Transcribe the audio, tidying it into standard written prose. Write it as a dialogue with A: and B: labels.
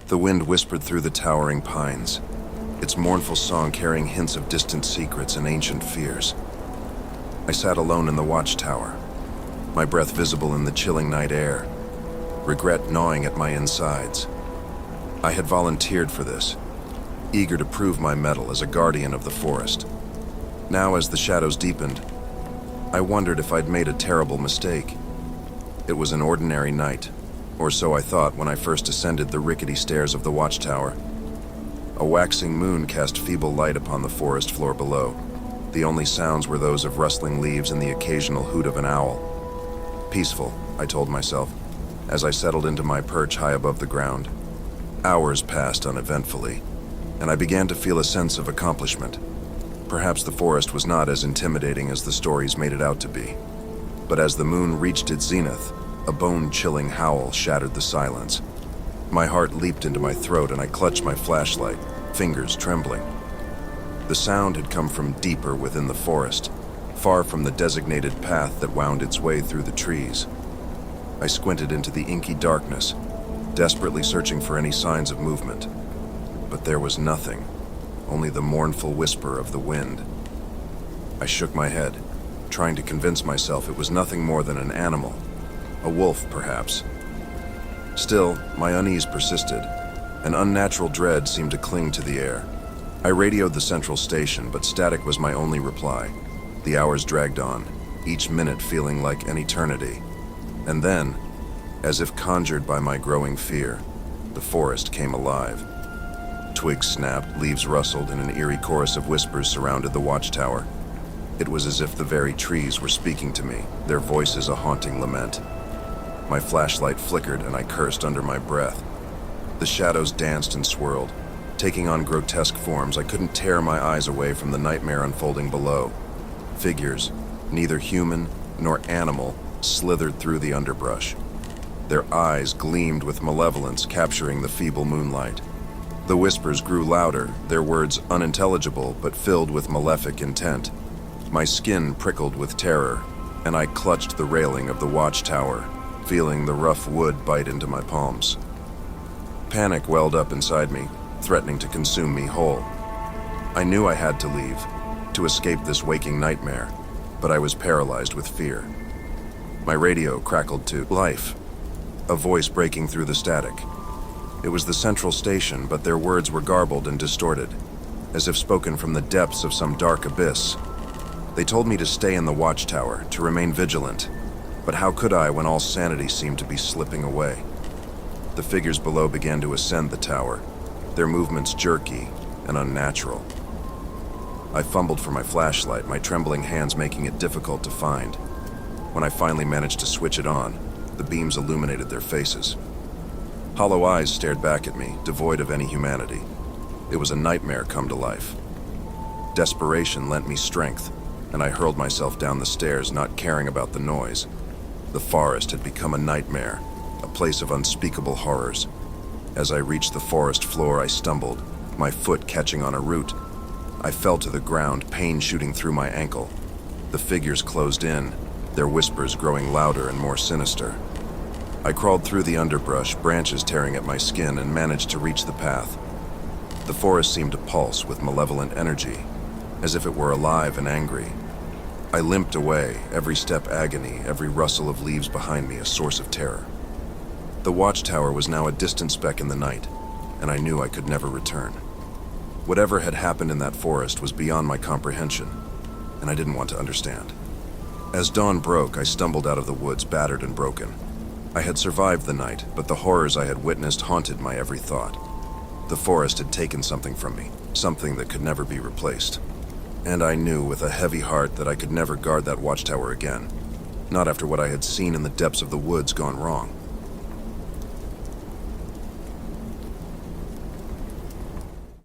A: The wind whispered through the towering pines, its mournful song carrying hints of distant secrets and ancient fears. I sat alone in the watchtower, my breath visible in the chilling night air, regret gnawing at my insides. I had volunteered for this, eager to prove my mettle as a guardian of the forest. Now, as the shadows deepened, I wondered if I'd made a terrible mistake. It was an ordinary night, or so I thought when I first ascended the rickety stairs of the watchtower. A waxing moon cast feeble light upon the forest floor below. The only sounds were those of rustling leaves and the occasional hoot of an owl. Peaceful, I told myself, as I settled into my perch high above the ground. Hours passed uneventfully, and I began to feel a sense of accomplishment. Perhaps the forest was not as intimidating as the stories made it out to be. But as the moon reached its zenith, a bone-chilling howl shattered the silence. My heart leaped into my throat and I clutched my flashlight, fingers trembling. The sound had come from deeper within the forest, far from the designated path that wound its way through the trees. I squinted into the inky darkness, desperately searching for any signs of movement. But there was nothing, only the mournful whisper of the wind. I shook my head, trying to convince myself it was nothing more than an animal, a wolf perhaps. Still, my unease persisted. An unnatural dread seemed to cling to the air. I radioed the central station, but static was my only reply. The hours dragged on, each minute feeling like an eternity. And then, as if conjured by my growing fear, the forest came alive. Twigs snapped, leaves rustled, and an eerie chorus of whispers surrounded the watchtower. It was as if the very trees were speaking to me, their voices a haunting lament. My flashlight flickered and I cursed under my breath. The shadows danced and swirled, taking on grotesque forms. I couldn't tear my eyes away from the nightmare unfolding below. Figures, neither human nor animal, slithered through the underbrush. Their eyes gleamed with malevolence, capturing the feeble moonlight. The whispers grew louder, their words unintelligible but filled with malefic intent. My skin prickled with terror, and I clutched the railing of the watchtower, feeling the rough wood bite into my palms. Panic welled up inside me, threatening to consume me whole. I knew I had to leave, to escape this waking nightmare, but I was paralyzed with fear. My radio crackled to life, a voice breaking through the static. It was the central station, but their words were garbled and distorted, as if spoken from the depths of some dark abyss. They told me to stay in the watchtower, to remain vigilant. But how could I when all sanity seemed to be slipping away? The figures below began to ascend the tower, their movements jerky and unnatural. I fumbled for my flashlight, my trembling hands making it difficult to find. When I finally managed to switch it on, the beams illuminated their faces. Hollow eyes stared back at me, devoid of any humanity. It was a nightmare come to life. Desperation lent me strength, and I hurled myself down the stairs, not caring about the noise. The forest had become a nightmare, a place of unspeakable horrors. As I reached the forest floor, I stumbled, my foot catching on a root. I fell to the ground, pain shooting through my ankle. The figures closed in, their whispers growing louder and more sinister. I crawled through the underbrush, branches tearing at my skin, and managed to reach the path. The forest seemed to pulse with malevolent energy, as if it were alive and angry. I limped away, every step agony, every rustle of leaves behind me a source of terror. The watchtower was now a distant speck in the night, and I knew I could never return. Whatever had happened in that forest was beyond my comprehension, and I didn't want to understand. As dawn broke, I stumbled out of the woods, battered and broken. I had survived the night, but the horrors I had witnessed haunted my every thought. The forest had taken something from me, something that could never be replaced. And I knew with a heavy heart that I could never guard that watchtower again, not after what I had seen in the depths of the woods gone wrong.